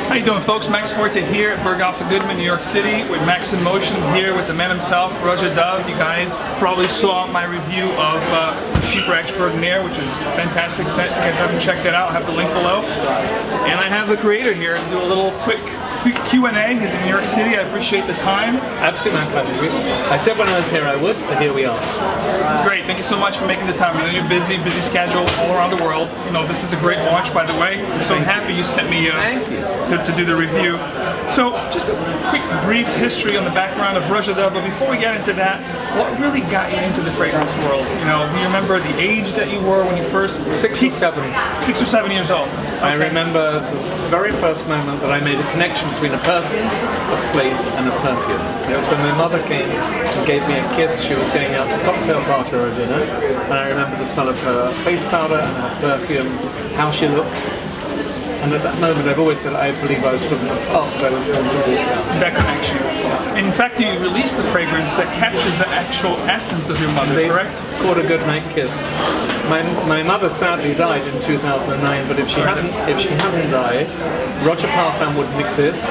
How you doing, folks? Max Forti here at Bergdorf Goodman, New York City, with Max in Motion here with the man himself, ROJA Dove. You guys probably saw my review of Chypre Extraordinaire, which is a fantastic scent. If you guys haven't checked it out, I'll have the link below. And I have the creator here to do a little quick Q&A. He's in New York City. I appreciate the time. Absolutely, my pleasure. I said when I was here I would, so here we are. It's great. Thank you so much for making the time. I know you're busy schedule all around the world. You know, this is a great launch, by the way. I'm so happy you sent me to do the review. So, just a quick brief history on the background of ROJA Dove, but before we get into that, what really got you into the fragrance world? You know, do you remember the age that you were when you first... 6 or 7. 6 or 7 years old. Okay. I remember the very first moment that I made a connection between a person, a place, and a perfume. It was when my mother came and gave me a kiss. She was going out to a cocktail party or a dinner, and I remember the smell of her face powder and her perfume, how she looked. And at that moment, I've always said I believe I was from the past, but I was born to walk down. That connection. In fact, you released the fragrance that captures the actual essence of your mother, correct? Called A Goodnight Kiss. My mother sadly died in 2009, but if she hadn't died, ROJA Parfums wouldn't exist.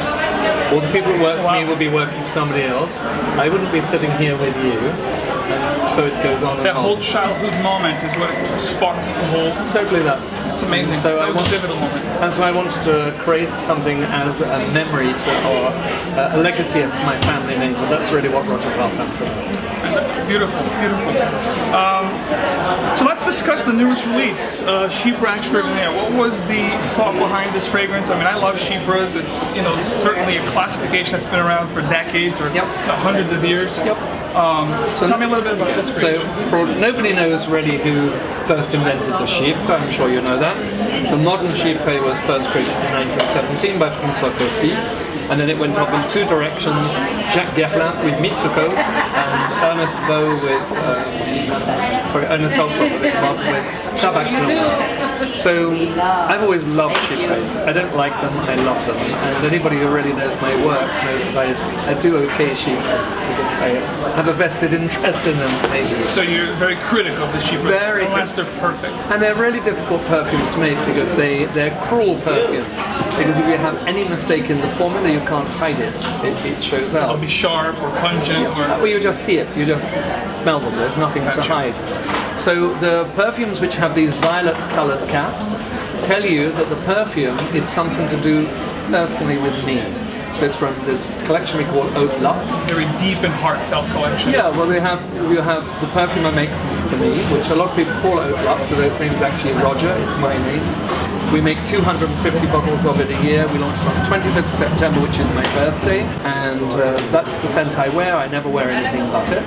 All the people who work for me would be working for somebody else. I wouldn't be sitting here with you. And so it goes on and on. That whole childhood moment is what sparked the whole... Totally that. It's amazing. So that was a pivotal moment. And so I wanted to create something as a memory to, or a legacy of my family name, but that's really what ROJA Parfums is. And that's beautiful, beautiful. So let's discuss the newest release, Chypre Extraordinaire. What was the thought behind this fragrance? I mean, I love Chypres. It's, you know, certainly a classification that's been around for decades or hundreds of years. So tell me a little bit about this creation. So nobody knows really who first invented the Chypre. I'm sure you know that. The modern Chypre was first created in 1917 by Forti, and then it went off in two directions: Jacques Guerlain with Mitsuko and Ernest Beau with Ernest Beltrop with Tabac Blanc. So I've always loved Chypres. I don't like them, I love them, and anybody who really knows my work knows that I do okay Chypres because I have a vested interest in them. So you're very critical of the Chypre, unless they're perfect. And they're really difficult perfumes to make because they're cruel perfumes. Because if you have any mistake in the formula, you can't hide it. It shows out. It'll be sharp or pungent. Well, you just see it. You just smell them. There's nothing to hide. So the perfumes which have these violet-colored caps tell you that the perfume is something to do personally with me. So it's from this collection we call Haute Luxe. Very deep and heartfelt collection. Yeah, well you have the perfume I make for me, which a lot of people call Haute Luxe, so its name is actually ROJA, it's my name. We make 250 bottles of it a year. We launched on 25th September, which is my birthday, and that's the scent I wear. I never wear anything but it.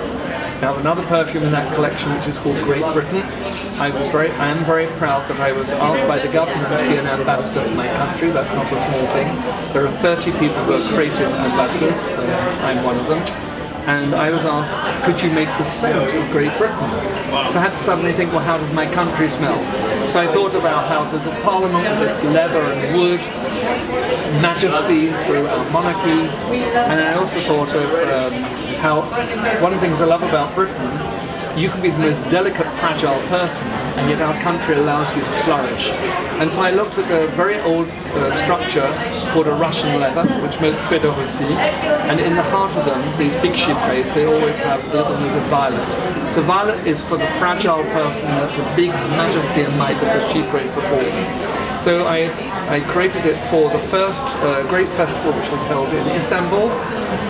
Now another perfume in that collection, which is called Great Britain. I am very proud that I was asked by the government to be an ambassador for my country. That's not a small thing. There are 30 people who are creative ambassadors. I'm one of them. And I was asked, could you make the scent of Great Britain? So I had to suddenly think, well, how does my country smell? So I thought of our Houses of Parliament with its leather and wood, majesty through our monarchy, and I also thought of how one of the things I love about Britain, you can be the most delicate, fragile person, and yet our country allows you to flourish. And so I looked at a very old structure called a Russian leather, which most people see, and in the heart of them, these big Chypres, they always have a little note of violet. So violet is for the fragile person that the big majesty and might of the Chypre supports. So I created it for the first great festival which was held in Istanbul,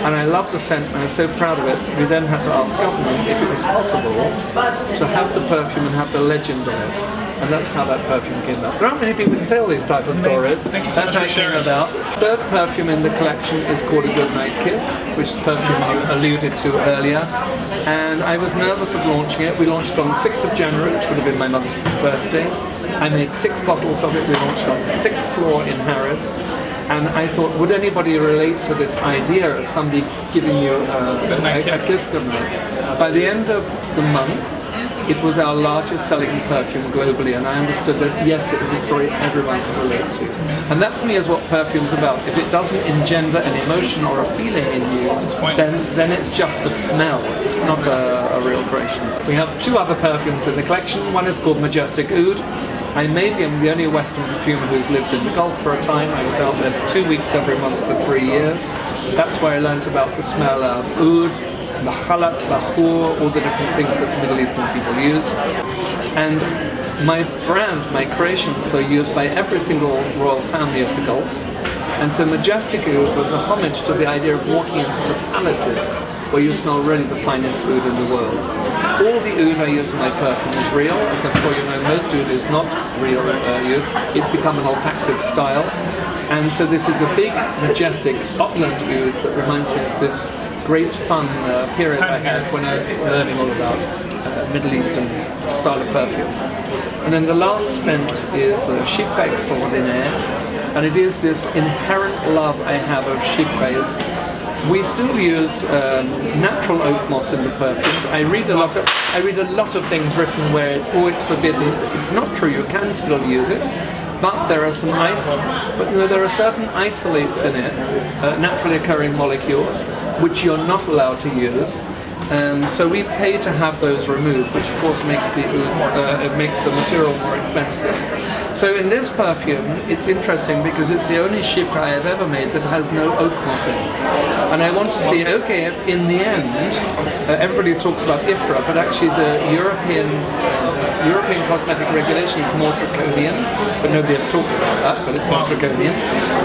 and I loved the scent and I was so proud of it. We then had to ask government if it was possible to have the perfume and have the legend on it. And that's how that perfume came about. There aren't many people who can tell these type of stories. Thank you so that's how it came about. Third perfume in the collection is called A Goodnight Kiss, which is the perfume you alluded to earlier. And I was nervous of launching it. We launched on the 6th of January, which would have been my mother's birthday. I made 6 bottles of it. We launched on the 6th floor in Harrods. And I thought, would anybody relate to this idea of somebody giving you a kiss goodnight? By the end of the month, it was our largest selling perfume globally, and I understood that yes, it was a story everyone could relate to. And that for me is what perfume's about. If it doesn't engender an emotion or a feeling in you, then it's just a smell. It's not a real creation. We have 2 other perfumes in the collection. One is called Majestic Oud, I maybe am the only Western perfumer who's lived in the Gulf for a time. I was out there for 2 weeks every month for 3 years. That's where I learned about the smell of oud, mahalat, bahur, all the different things that Middle Eastern people use. And my brand, my creations are used by every single royal family of the Gulf. And so Majestic Oud was a homage to the idea of walking into the palaces where you smell really the finest oud in the world. All the oud I use in my perfume is real. As I'm sure you know, most oud is not real oud. It's become an olfactive style. And so this is a big, majestic upland oud that reminds me of this great fun period I had when I was learning all about Middle Eastern style of perfume. And then the last scent is Chypre Extraordinaire, and it is this inherent love I have of Chypres. We still use natural oak moss in the perfumes. I read a lot of things written where it's forbidden. It's not true. You can still use it, but there are there are certain isolates in it, naturally occurring molecules, which you're not allowed to use. So we pay to have those removed, which of course makes the material more expensive. So in this perfume, it's interesting because it's the only Chypre I have ever made that has no oak moss in it. And I want to see, okay, if in the end, everybody talks about IFRA, but actually the European cosmetic regulation is more draconian, but nobody ever talks about that, but it's more draconian.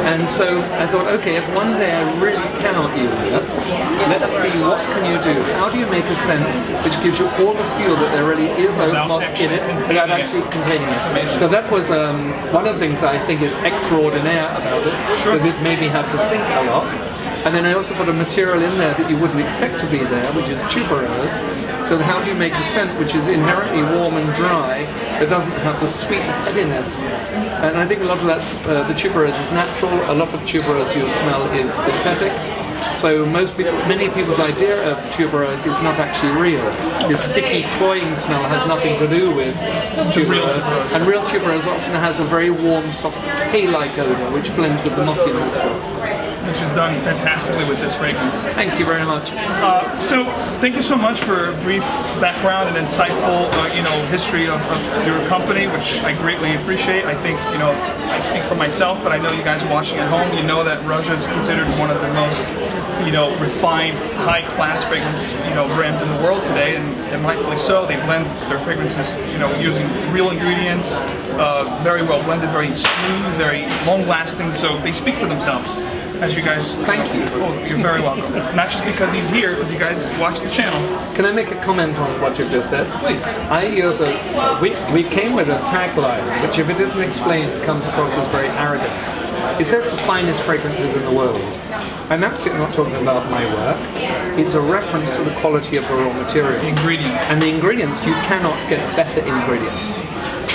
And so I thought, okay, if one day I really cannot use it, let's see what can you do. How do you make a scent which gives you all the feel that there really is oak moss in it without actually containing it? So that was one of the things I think is extraordinaire about it, because it made me have to think a lot. And then I also put a material in there that you wouldn't expect to be there, which is tuberose. So how do you make a scent which is inherently warm and dry, but doesn't have the sweet headiness? And I think a lot of that, the tuberose is natural, a lot of tuberose you smell is synthetic. So many people's idea of tuberose is not actually real. This sticky, cloying smell has nothing to do with tuberose. And real tuberose often has a very warm, soft, hay-like odor, which blends with the mossy notes. Which is done fantastically with this fragrance. Thank you very much. So thank you so much for a brief background and insightful, history of your company, which I greatly appreciate. I think, I speak for myself, but I know you guys watching at home, you know that ROJA is considered one of the most, refined, high-class fragrance, brands in the world today, and rightfully so. They blend their fragrances, using real ingredients, very well blended, very smooth, very long-lasting. So they speak for themselves. As you guys, thank you. Oh, you're very welcome. Not just because he's here, because you guys watch the channel. Can I make a comment on what you've just said? Please. I use we came with a tagline, which if it isn't explained, comes across as very arrogant. It says the finest fragrances in the world. I'm absolutely not talking about my work. It's a reference to the quality of the raw material. The ingredients. And the ingredients, you cannot get better ingredients.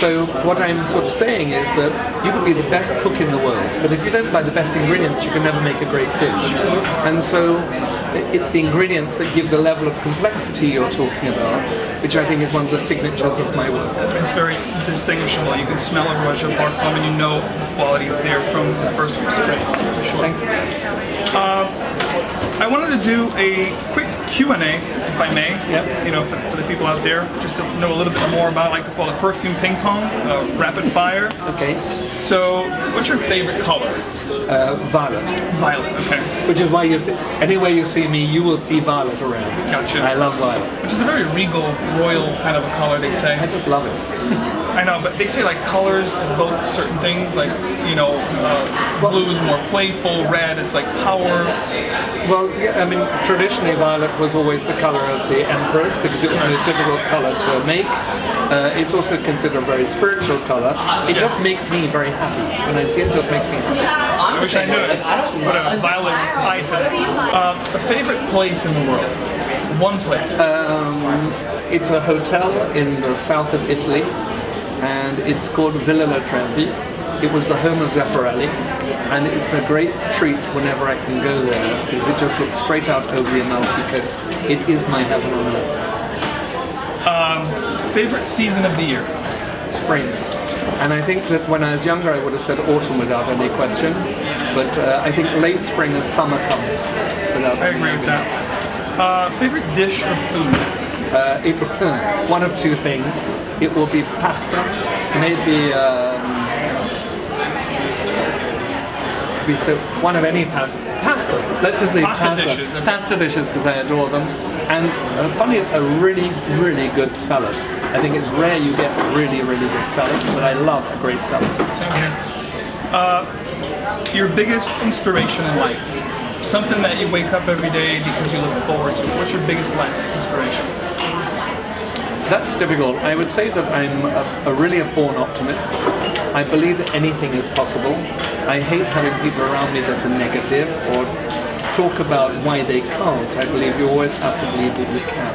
So what I'm sort of saying is that you can be the best cook in the world, but if you don't buy the best ingredients, you can never make a great dish. And so it's the ingredients that give the level of complexity you're talking about, which I think is one of the signatures of my work. It's very distinguishable. You can smell a ROJA parfum and you know the quality is there from the first spray, for sure. Thank you. I wanted to do a quick Q&A, if I may, Yep. for the people out there, just to know a little bit more about, I like to call it perfume ping pong, rapid fire. Okay. So, what's your favorite color? Violet. Violet, okay. Which is why anywhere you see me, you will see violet around. Gotcha. I love violet. Which is a very regal, royal kind of a color, they say. I just love it. I know, but they say like colors evoke certain things, like, blue is more playful, red is like power. Well, yeah, I mean, traditionally violet was always the color of the empress because it was the most difficult color to make. It's also considered a very spiritual color. It just makes me very happy. When I see it, it just makes me happy. I wish I knew it. What a violet tie to that. A favorite place in the world? One place. It's a hotel in the south of Italy, and it's called Villa La Trevi. It was the home of Zeffirelli, and it's a great treat whenever I can go there because it just looks straight out over the Amalfi Coast. It is my heaven on earth. Favorite season of the year? Spring. And I think that when I was younger I would have said autumn without any question, but I think late spring as summer comes without I agree with that. Favorite dish or food? One of two things. It will be pasta maybe one of any pasta. Let's just say Pasta dishes. Pasta dishes because I adore them. And funny, a really, really good salad. I think it's rare you get really, really good salad, but I love a great salad. Same here. Your biggest inspiration in life? Something that you wake up every day because you look forward to. What's your biggest life inspiration? That's difficult. I would say that I'm really a born optimist. I believe that anything is possible. I hate having people around me that are negative or talk about why they can't. I believe you always have to believe that you can.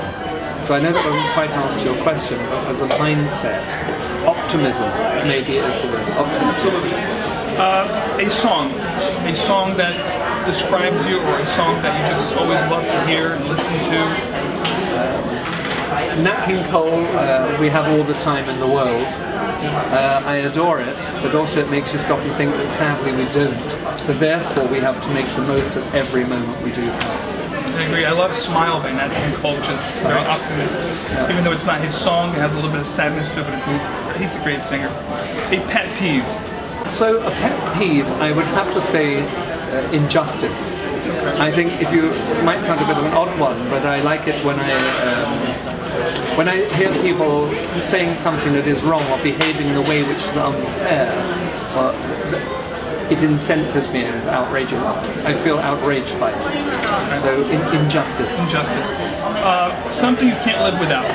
So I know that doesn't quite answer your question, but as a mindset, optimism maybe is the word. Absolutely. A song that describes you, or a song that you just always love to hear and listen to. Nat King Cole, We Have All the Time in the World. I adore it, but also it makes you stop and think that sadly we don't. So therefore we have to make the most of every moment we do have. I agree. I love Smile by Nat King Cole, which is very optimistic. Yeah. Even though it's not his song, it has a little bit of sadness to it, but he's a great singer. A pet peeve. So a pet peeve, I would have to say injustice. Okay. I think it might sound a bit of an odd one, but I like it when I hear people saying something that is wrong or behaving in a way which is unfair. It incenses me and outrages me. I feel outraged by it. Okay. So injustice. Injustice. Something you can't live without.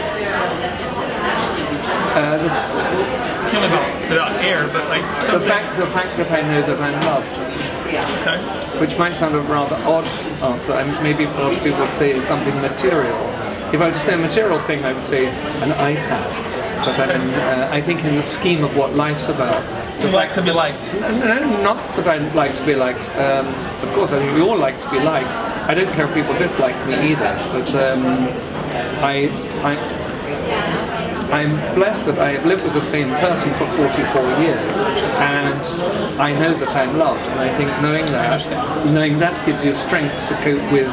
Can't live without air, but like something. The fact that I know that I'm loved. Okay. Which might sound a rather odd answer, and maybe a lot of people would say it's something material. If I were to say a material thing, I would say an iPad. But I think in the scheme of what life's about, you like to be liked. No, not that I like to be liked. Of course, I think we all like to be liked. I don't care if people dislike me either. But I'm blessed that I have lived with the same person for 44 years, and I know that I'm loved. And I think knowing that gives you strength to cope with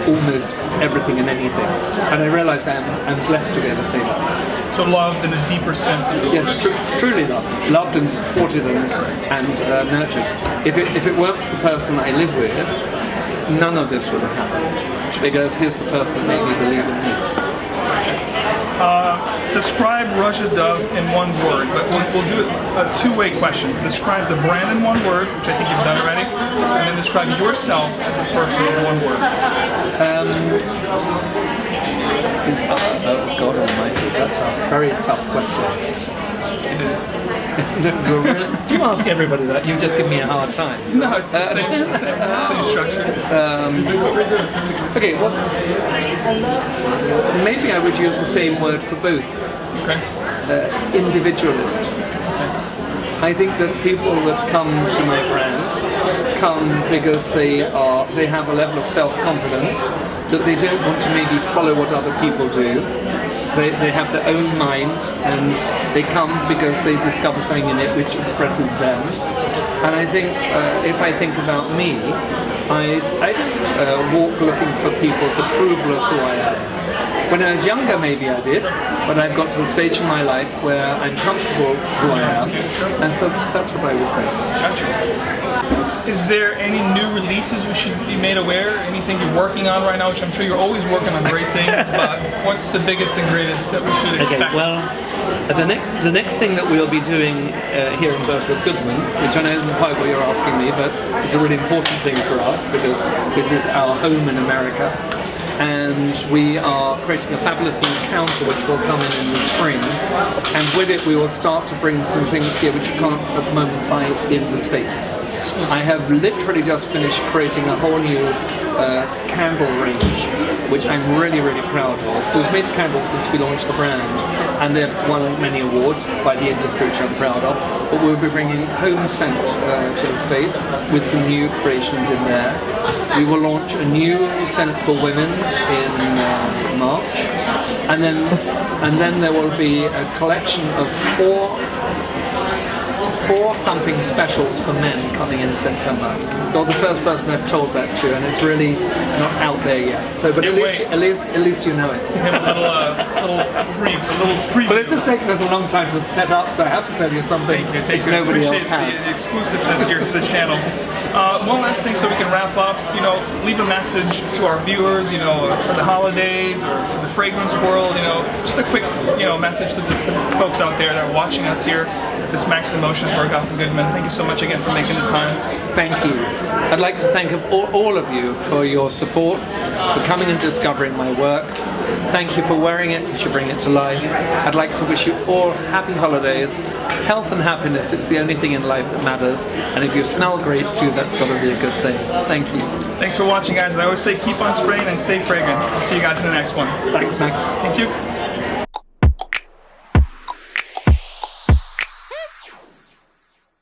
almost everything and anything. And I realise I'm blessed to be able to say that. So loved in a deeper sense of the word. Yeah, truly loved and supported and nurtured. If it weren't for the person I live with, none of this would have happened. Because here's the person that made me believe in me. Describe ROJA Dove in one word, but we'll do a two-way question. Describe the brand in one word, which I think you've done already, and then describe yourself as a person in one word. Oh God Almighty, that's a very tough question. It is. Do you ask everybody that? You just give me a hard time. No, it's the same structure. Okay, well, maybe I would use the same word for both. Okay. Individualist. I think that people that come to my brand come because they have a level of self-confidence that they don't want to maybe follow what other people do. They have their own mind, and they come because they discover something in it which expresses them. And I think if I think about me, I don't walk looking for people's approval of who I am. When I was younger, maybe I did, but I've got to the stage in my life where I'm comfortable who I am, and so that's what I would say. Gotcha. Is there any new releases we should be made aware? Anything you're working on right now, which I'm sure you're always working on great things, but what's the biggest and greatest that we should expect? Okay, well, the next thing that we'll be doing here in Bergdorf Goodman, which I know isn't quite what you're asking me, but it's a really important thing for us because this is our home in America. And we are creating a fabulous new counter which will come in the spring, and with it we will start to bring some things here which you can't at the moment buy in the States. I have literally just finished creating a whole new candle range, which I'm really, really proud of. We've made candles since we launched the brand, and they've won many awards by the industry, which I'm proud of. But we'll be bringing home scent to the States with some new creations in there. We will launch a new scent for women in March, and then there will be a collection of 4 something specials for men coming in September. You're the first person I've told that to, and it's really not out there yet. So, but at least you know it. Give a little preview. But it's just taken us a long time to set up, so I have to tell you something that nobody else has. The exclusiveness here to the channel. One last thing, so we can wrap up. You know, leave a message to our viewers. You know, for the holidays or for the fragrance world. You know, just a quick message to the folks out there that are watching us here. This Max in Motion, Bergdorf Goodman. Thank you so much again for making the time. Thank you. I'd like to thank all of you for your support, for coming and discovering my work. Thank you for wearing it, because you bring it to life. I'd like to wish you all happy holidays, health and happiness. It's the only thing in life that matters. And if you smell great too, that's got to be a good thing. Thank you. Thanks for watching, guys. I always say keep on spraying and stay fragrant. I'll see you guys in the next one. Thanks, Max. Thank you.